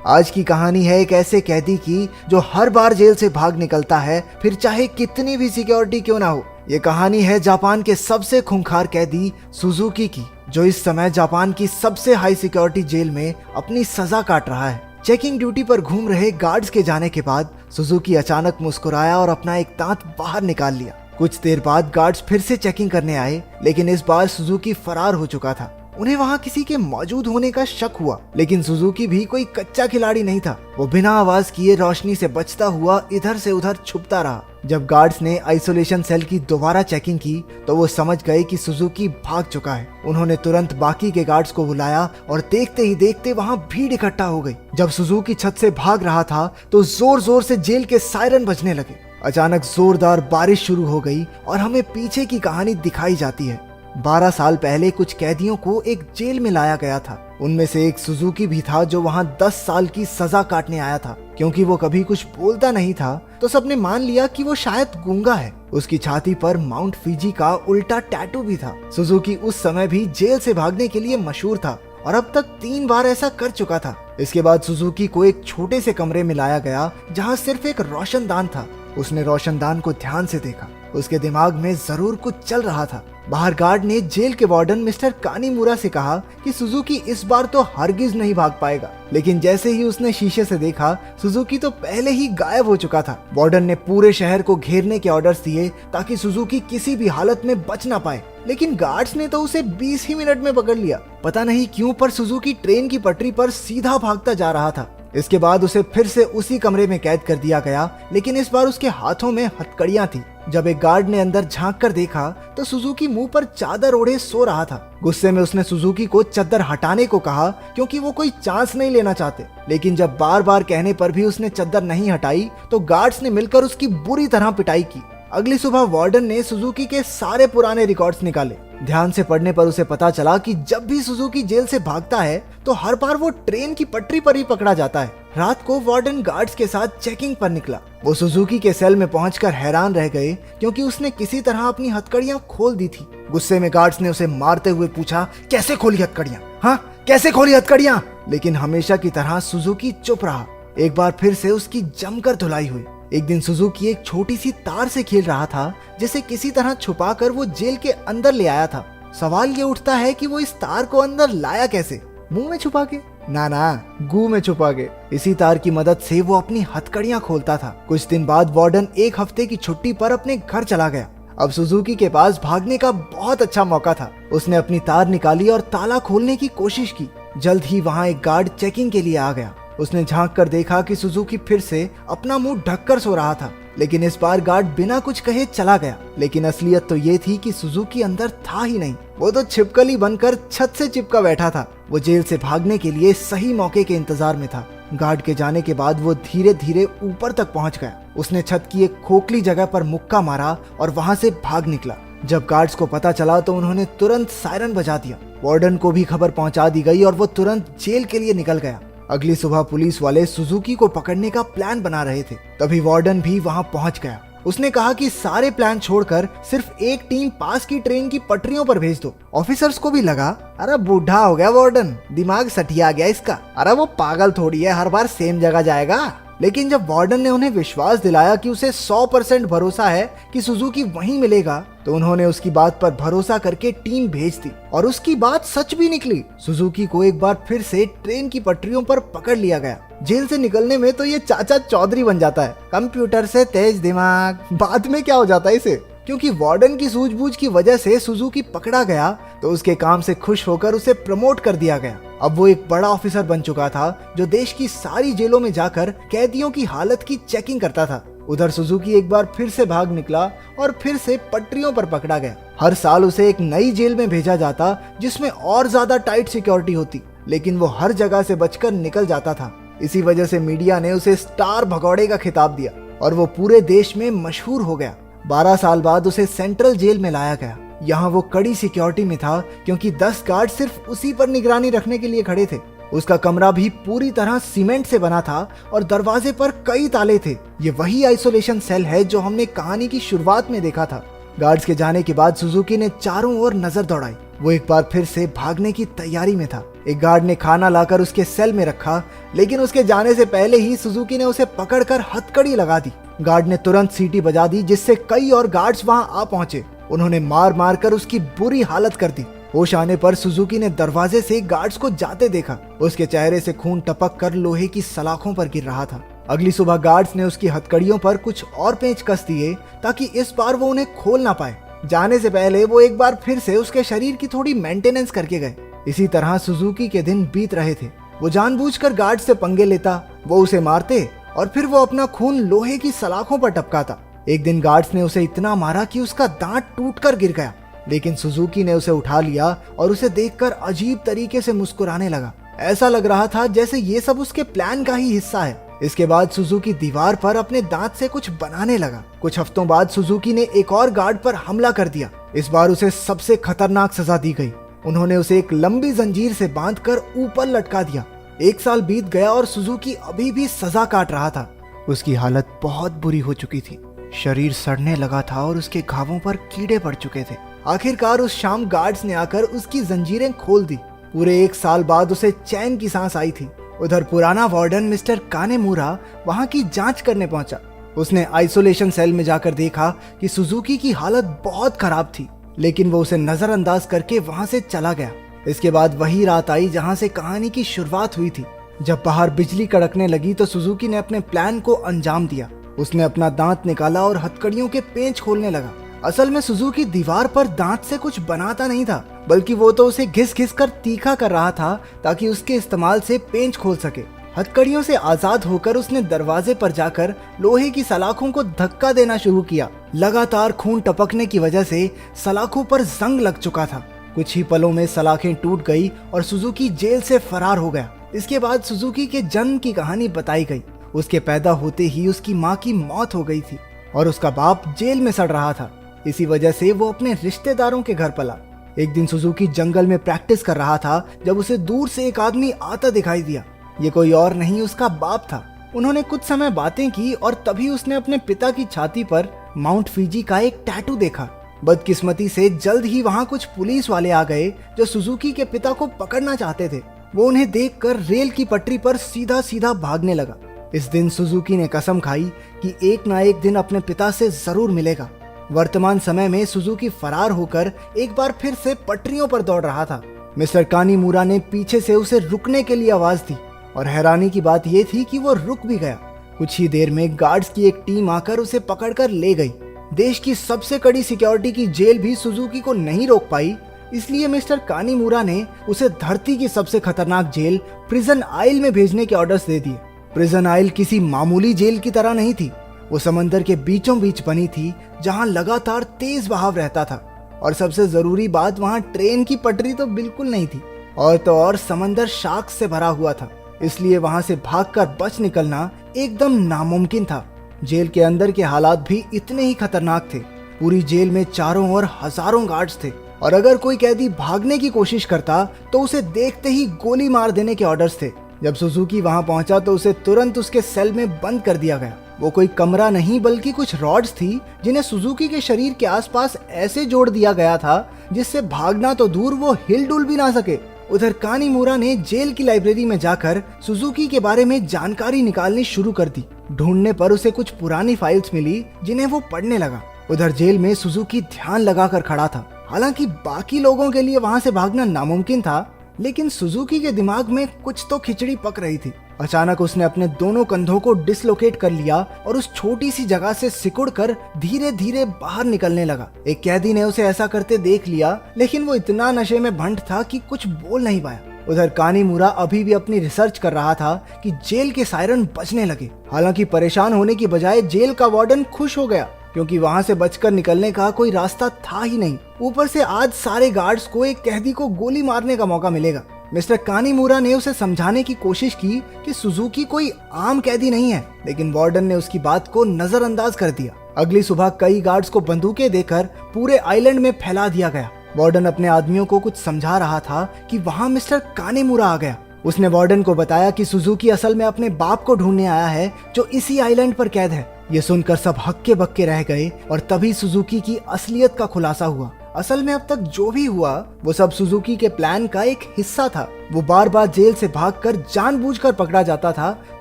आज की कहानी है एक ऐसे कैदी की जो हर बार जेल से भाग निकलता है, फिर चाहे कितनी भी सिक्योरिटी क्यों ना हो। ये कहानी है जापान के सबसे खूंखार कैदी सुजुकी की, जो इस समय जापान की सबसे हाई सिक्योरिटी जेल में अपनी सजा काट रहा है। चेकिंग ड्यूटी पर घूम रहे गार्ड्स के जाने के बाद सुजुकी अचानक मुस्कुराया और अपना एक दांत बाहर निकाल लिया। कुछ देर बाद गार्ड्स फिर से चेकिंग करने आए, लेकिन इस बार सुजुकी फरार हो चुका था। उन्हें वहां किसी के मौजूद होने का शक हुआ, लेकिन सुजुकी भी कोई कच्चा खिलाड़ी नहीं था। वो बिना आवाज किए रोशनी से बचता हुआ इधर से उधर छुपता रहा। जब गार्ड्स ने आइसोलेशन सेल की दोबारा चेकिंग की तो वो समझ गए कि सुजुकी भाग चुका है। उन्होंने तुरंत बाकी के गार्ड्स को बुलाया और देखते ही देखते वहां भीड़ इकट्ठा हो गई। जब सुजुकी छत से भाग रहा था तो जोर जोर से जेल के सायरन बजने लगे। अचानक जोरदार बारिश शुरू हो गई और हमें पीछे की कहानी दिखाई जाती है। 12 साल पहले कुछ कैदियों को एक जेल में लाया गया था। उनमें से एक सुजुकी भी था जो वहां 10 साल की सजा काटने आया था। क्योंकि वो कभी कुछ बोलता नहीं था तो सबने मान लिया कि वो शायद गूंगा है। उसकी छाती पर माउंट फिजी का उल्टा टैटू भी था। सुजुकी उस समय भी जेल से भागने के लिए मशहूर था और अब तक 3 बार ऐसा कर चुका था। इसके बाद सुजुकी को एक छोटे से कमरे में लाया गया जहाँ सिर्फ एक रोशनदान था। उसने रोशनदान को ध्यान से देखा। उसके दिमाग में जरूर कुछ चल रहा था। बाहर गार्ड ने जेल के वार्डन मिस्टर कानीमुरा से कहा कि सुजुकी इस बार तो हरगिज नहीं भाग पाएगा, लेकिन जैसे ही उसने शीशे से देखा सुजुकी तो पहले ही गायब हो चुका था। वार्डन ने पूरे शहर को घेरने के ऑर्डर्स दिए ताकि सुजुकी किसी भी हालत में बच ना पाए, लेकिन गार्ड्स ने तो उसे 20 ही मिनट में पकड़ लिया। पता नहीं क्यों पर सुजुकी ट्रेन की पटरी पर सीधा भागता जा रहा था। इसके बाद उसे फिर से उसी कमरे में कैद कर दिया गया, लेकिन इस बार उसके हाथों में हथकड़ियां थी। जब एक गार्ड ने अंदर झांक कर देखा तो सुजुकी मुंह पर चादर ओढ़े सो रहा था। गुस्से में उसने सुजुकी को चादर हटाने को कहा क्योंकि वो कोई चांस नहीं लेना चाहते, लेकिन जब बार बार कहने पर भी उसने चादर नहीं हटाई तो गार्ड्स ने मिलकर उसकी बुरी तरह पिटाई की। अगली सुबह वार्डन ने सुजुकी के सारे पुराने रिकॉर्ड्स निकाले। ध्यान से पढ़ने पर उसे पता चला कि जब भी सुजुकी जेल से भागता है तो हर बार वो ट्रेन की पटरी पर ही पकड़ा जाता है। रात को वार्डन गार्ड्स के साथ चेकिंग पर निकला। वो सुजुकी के सेल में पहुंचकर हैरान रह गए क्योंकि उसने किसी तरह अपनी हथकड़ियां खोल दी थी। गुस्से में गार्ड्स ने उसे मारते हुए पूछा, कैसे खोली हथकड़ियां? हाँ, कैसे खोली हथकड़ियां? लेकिन हमेशा की तरह सुजुकी चुप रहा। एक बार फिर से उसकी जमकर धुलाई हुई। एक दिन सुजुकी एक छोटी सी तार से खेल रहा था जिसे किसी तरह छुपाकर वो जेल के अंदर ले आया था। सवाल ये उठता है कि वो इस तार को अंदर लाया कैसे? मुंह में छुपा के? ना, गू में छुपा के। इसी तार की मदद से वो अपनी हथकड़ियां खोलता था। कुछ दिन बाद वार्डन 1 हफ्ते की छुट्टी पर अपने घर चला गया। अब सुजुकी के पास भागने का बहुत अच्छा मौका था। उसने अपनी तार निकाली और ताला खोलने की कोशिश की। जल्द ही वहाँ एक गार्ड चेकिंग के लिए आ गया। उसने झांक कर देखा कि सुजुकी फिर से अपना मुंह ढककर सो रहा था, लेकिन इस बार गार्ड बिना कुछ कहे चला गया। लेकिन असलियत तो ये थी कि सुजुकी अंदर था ही नहीं। वो तो छिपकली बनकर छत से चिपका बैठा था। वो जेल से भागने के लिए सही मौके के इंतजार में था। गार्ड के जाने के बाद वो धीरे धीरे ऊपर तक पहुंच गया। उसने छत की एक खोखली जगह पर मुक्का मारा और वहां से भाग निकला। जब गार्ड्स को पता चला तो उन्होंने तुरंत सायरन बजा दिया। वार्डन को भी खबर पहुंचा दी गई और वो तुरंत जेल के लिए निकल गया। अगली सुबह पुलिस वाले सुजुकी को पकड़ने का प्लान बना रहे थे। तभी वार्डन भी वहां पहुंच गया। उसने कहा कि सारे प्लान छोड़कर सिर्फ एक टीम पास की ट्रेन की पटरियों पर भेज दो। ऑफिसर्स को भी लगा, अरे बूढ़ा हो गया वार्डन, दिमाग सठिया गया इसका, अरे वो पागल थोड़ी है, हर बार सेम जगह जाएगा। लेकिन जब वार्डन ने उन्हें विश्वास दिलाया कि उसे 100% भरोसा है कि सुजुकी वहीं मिलेगा, तो उन्होंने उसकी बात पर भरोसा करके टीम भेज दी और उसकी बात सच भी निकली। सुजुकी को एक बार फिर से ट्रेन की पटरियों पर पकड़ लिया गया। जेल से निकलने में तो ये चाचा चौधरी बन जाता है, कंप्यूटर से तेज दिमाग। बाद में क्या हो जाता है इसे? क्योंकि वार्डन की सूझबूझ की वजह से सुजुकी पकड़ा गया तो उसके काम से खुश होकर उसे प्रमोट कर दिया गया। अब वो एक बड़ा ऑफिसर बन चुका था जो देश की सारी जेलों में जाकर कैदियों की हालत की चेकिंग करता था। उधर सुजुकी एक बार फिर से भाग निकला और फिर से पटरियों पर पकड़ा गया। हर साल उसे एक नई जेल में भेजा जाता जिसमें और ज्यादा टाइट सिक्योरिटी होती, लेकिन वो हर जगह से बचकर निकल जाता था। इसी वजह से मीडिया ने उसे स्टार भगौड़े का खिताब दिया और वो पूरे देश में मशहूर हो गया। 12 साल बाद उसे सेंट्रल जेल में लाया गया। यहाँ वो कड़ी सिक्योरिटी में था क्योंकि 10 गार्ड सिर्फ उसी पर निगरानी रखने के लिए खड़े थे। उसका कमरा भी पूरी तरह सीमेंट से बना था और दरवाजे पर कई ताले थे। ये वही आइसोलेशन सेल है जो हमने कहानी की शुरुआत में देखा था। गार्ड्स के जाने के बाद सुजुकी ने चारों ओर नजर दौड़ाई। वो एक बार फिर से भागने की तैयारी में था। एक गार्ड ने खाना लाकर उसके सेल में रखा, लेकिन उसके जाने से पहले ही सुजुकी ने उसे पकड़कर हथकड़ी लगा दी। गार्ड ने तुरंत सीटी बजा दी, जिससे कई और गार्ड्स वहां आ पहुंचे। उन्होंने मार मार कर उसकी बुरी हालत कर दी। होश आने पर सुजुकी ने दरवाजे से गार्ड्स को जाते देखा। उसके चेहरे से खून टपक कर लोहे की सलाखों पर गिर रहा था। अगली सुबह गार्ड्स ने उसकी हथकड़ियों पर कुछ और पेंच कस दिए ताकि इस बार वो उन्हें खोल ना पाए। जाने से पहले वो एक बार फिर से उसके शरीर की थोड़ी मेंटेनेंस करके गए। इसी तरह सुजुकी के दिन बीत रहे थे। वो जानबूझकर गार्ड से पंगे लेता, वो उसे मारते और फिर वो अपना खून लोहे की सलाखों पर टपकाता। एक दिन गार्ड्स ने उसे इतना मारा कि उसका दांत टूटकर गिर गया, लेकिन सुजुकी ने उसे उठा लिया और उसे देखकर अजीब तरीके से मुस्कुराने लगा। ऐसा लग रहा था जैसे ये सब उसके प्लान का ही हिस्सा है। इसके बाद सुजुकी दीवार पर अपने दांत से कुछ बनाने लगा। कुछ हफ्तों बाद सुजुकी ने एक और गार्ड पर हमला कर दिया। इस बार उसे सबसे खतरनाक सजा दी गई। उन्होंने उसे एक लंबी जंजीर से बांधकर ऊपर लटका दिया। 1 साल बीत गया और सुजुकी अभी भी सजा काट रहा था। उसकी हालत बहुत बुरी हो चुकी थी। शरीर सड़ने लगा था और उसके घावों पर कीड़े पड़ चुके थे। आखिरकार उस शाम गार्ड्स ने आकर उसकी जंजीरें खोल दी। पूरे 1 साल बाद उसे चैन की सांस आई थी। उधर पुराना वार्डन मिस्टर कानेमुरा वहां की जांच करने पहुंचा। उसने आइसोलेशन सेल में जाकर देखा कि सुजुकी की हालत बहुत खराब थी, लेकिन वो उसे नजरअंदाज करके वहां से चला गया। इसके बाद वही रात आई जहां से कहानी की शुरुआत हुई थी। जब बाहर बिजली कड़कने लगी तो सुजुकी ने अपने प्लान को अंजाम दिया। उसने अपना दांत निकाला और हथकड़ियों के पेंच खोलने लगा। असल में सुजुकी दीवार पर दांत से कुछ बनाता नहीं था, बल्कि वो तो उसे घिस घिस कर तीखा कर रहा था ताकि उसके इस्तेमाल से पेंच खोल सके। हथकड़ियों से आजाद होकर उसने दरवाजे पर जाकर लोहे की सलाखों को धक्का देना शुरू किया। लगातार खून टपकने की वजह से सलाखों पर जंग लग चुका था। कुछ ही पलों में सलाखें टूट गई और सुजुकी जेल से फरार हो गया। इसके बाद सुजुकी के जन्म की कहानी बताई गई। उसके पैदा होते ही उसकी माँ की मौत हो गई थी और उसका बाप जेल में सड़ रहा था। इसी वजह से वो अपने रिश्तेदारों के घर पला। एक दिन सुजुकी जंगल में प्रैक्टिस कर रहा था जब उसे दूर से एक आदमी आता दिखाई दिया। ये कोई और नहीं उसका बाप था। उन्होंने कुछ समय बातें की और तभी उसने अपने पिता की छाती पर माउंट फीजी का एक टैटू देखा। बदकिस्मती से जल्द ही वहां कुछ पुलिस वाले आ गए जो सुजुकी के पिता को पकड़ना चाहते थे। वो उन्हें देखकर रेल की पटरी पर सीधा सीधा भागने लगा। इस दिन सुजुकी ने कसम खाई कि एक ना एक दिन अपने पिता से जरूर मिलेगा। वर्तमान समय में सुजुकी फरार होकर एक बार फिर से पटरियों पर दौड़ रहा था। मिस्टर कानीमुरा ने पीछे से उसे रुकने के लिए आवाज दी और हैरानी की बात यह थी कि वो रुक भी गया। कुछ ही देर में गार्ड्स की एक टीम आकर उसे पकड़कर ले गई। देश की सबसे कड़ी सिक्योरिटी की जेल भी सुजुकी को नहीं रोक पाई, इसलिए मिस्टर कानीमुरा ने उसे धरती की सबसे खतरनाक जेल प्रिजन आइल में भेजने के ऑर्डर्स दे दिए। प्रिजन आइल किसी मामूली जेल की तरह नहीं थी। वो समंदर के बीचों बीच बनी थी जहां लगातार तेज बहाव रहता था और सबसे जरूरी बात वहां ट्रेन की पटरी तो बिल्कुल नहीं थी। और तो और समंदर शार्क्स से भरा हुआ था, इसलिए वहां से भागकर बच निकलना एकदम नामुमकिन था। जेल के अंदर के हालात भी इतने ही खतरनाक थे। पूरी जेल में चारों ओर हजारों गार्ड्स थे और अगर कोई कैदी भागने की कोशिश करता तो उसे देखते ही गोली मार देने के ऑर्डर्स थे। जब सुजुकी वहां पहुंचा तो उसे तुरंत उसके सेल में बंद कर दिया गया। वो कोई कमरा नहीं बल्कि कुछ रॉड्स थी जिन्हें सुजुकी के शरीर के आसपास ऐसे जोड़ दिया गया था जिससे भागना तो दूर वो हिल डुल भी ना सके। उधर कानीमुरा ने जेल की लाइब्रेरी में जाकर सुजुकी के बारे में जानकारी निकालनी शुरू कर दी। ढूंढने पर उसे कुछ पुरानी फाइल्स मिली जिन्हें वो पढ़ने लगा। उधर जेल में सुजुकी ध्यान लगाकर खड़ा था। हालांकि बाकी लोगों के लिए वहां से भागना नामुमकिन था, लेकिन सुजुकी के दिमाग में कुछ तो खिचड़ी पक रही थी। अचानक उसने अपने दोनों कंधों को डिसलोकेट कर लिया और उस छोटी सी जगह से सिकुड़कर धीरे धीरे बाहर निकलने लगा। एक कैदी ने उसे ऐसा करते देख लिया, लेकिन वो इतना नशे में भंट था कि कुछ बोल नहीं पाया। उधर कानीमुरा अभी भी अपनी रिसर्च कर रहा था कि जेल के सायरन बजने लगे। हालांकि परेशान होने की बजाय जेल का वार्डन खुश हो गया, क्योंकि वहां से बचकर निकलने का कोई रास्ता था ही नहीं। ऊपर से आज सारे गार्ड्स को एक कैदी को गोली मारने का मौका मिलेगा। मिस्टर कानीमुरा ने उसे समझाने की कोशिश की कि सुजुकी कोई आम कैदी नहीं है, लेकिन वार्डन ने उसकी बात को नजरअंदाज कर दिया। अगली सुबह कई गार्ड्स को बंदूकें देकर पूरे आइलैंड में फैला दिया गया। वार्डन अपने आदमियों को कुछ समझा रहा था कि वहां मिस्टर कानीमुरा आ गया। उसने वार्डन को बताया कि सुजुकी असल में अपने बाप को ढूंढने आया है जो इसी आइलैंड पर कैद है। ये सुनकर सब हक्के बक्के रह गए और तभी सुजुकी की असलियत का खुलासा हुआ। असल में अब तक जो भी हुआ वो सब सुजुकी के प्लान का एक हिस्सा था। वो बार बार जेल से भागकर जानबूझकर पकड़ा जाता था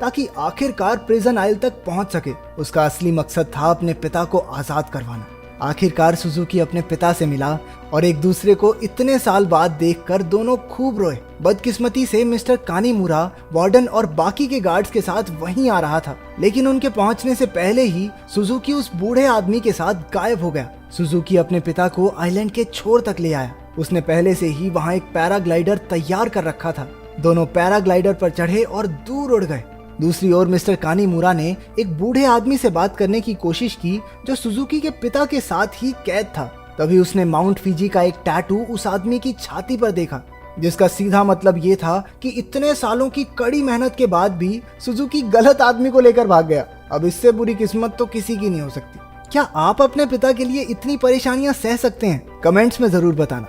ताकि आखिरकार प्रिजन आइल तक पहुंच सके। उसका असली मकसद था अपने पिता को आजाद करवाना। आखिरकार सुजुकी अपने पिता से मिला और एक दूसरे को इतने साल बाद देखकर दोनों खूब रोए। बदकिस्मती से मिस्टर कानीमुरा वार्डन और बाकी के गार्ड्स के साथ वहीं आ रहा था, लेकिन उनके पहुंचने से पहले ही सुजुकी उस बूढ़े आदमी के साथ गायब हो गया। सुजुकी अपने पिता को आइलैंड के छोर तक ले आया। उसने पहले से ही वहां एक पैराग्लाइडर तैयार कर रखा था। दोनों पैराग्लाइडर पर चढ़े और दूर उड़ गए। दूसरी ओर मिस्टर कानीमुरा ने एक बूढ़े आदमी से बात करने की कोशिश की जो सुजुकी के पिता के साथ ही कैद था। तभी उसने माउंट फिजी का एक टैटू उस आदमी की छाती पर देखा, जिसका सीधा मतलब ये था कि इतने सालों की कड़ी मेहनत के बाद भी सुजुकी गलत आदमी को लेकर भाग गया। अब इससे बुरी किस्मत तो किसी की नहीं हो सकती। क्या आप अपने पिता के लिए इतनी परेशानियां सह सकते हैं? कमेंट्स में जरूर बताना।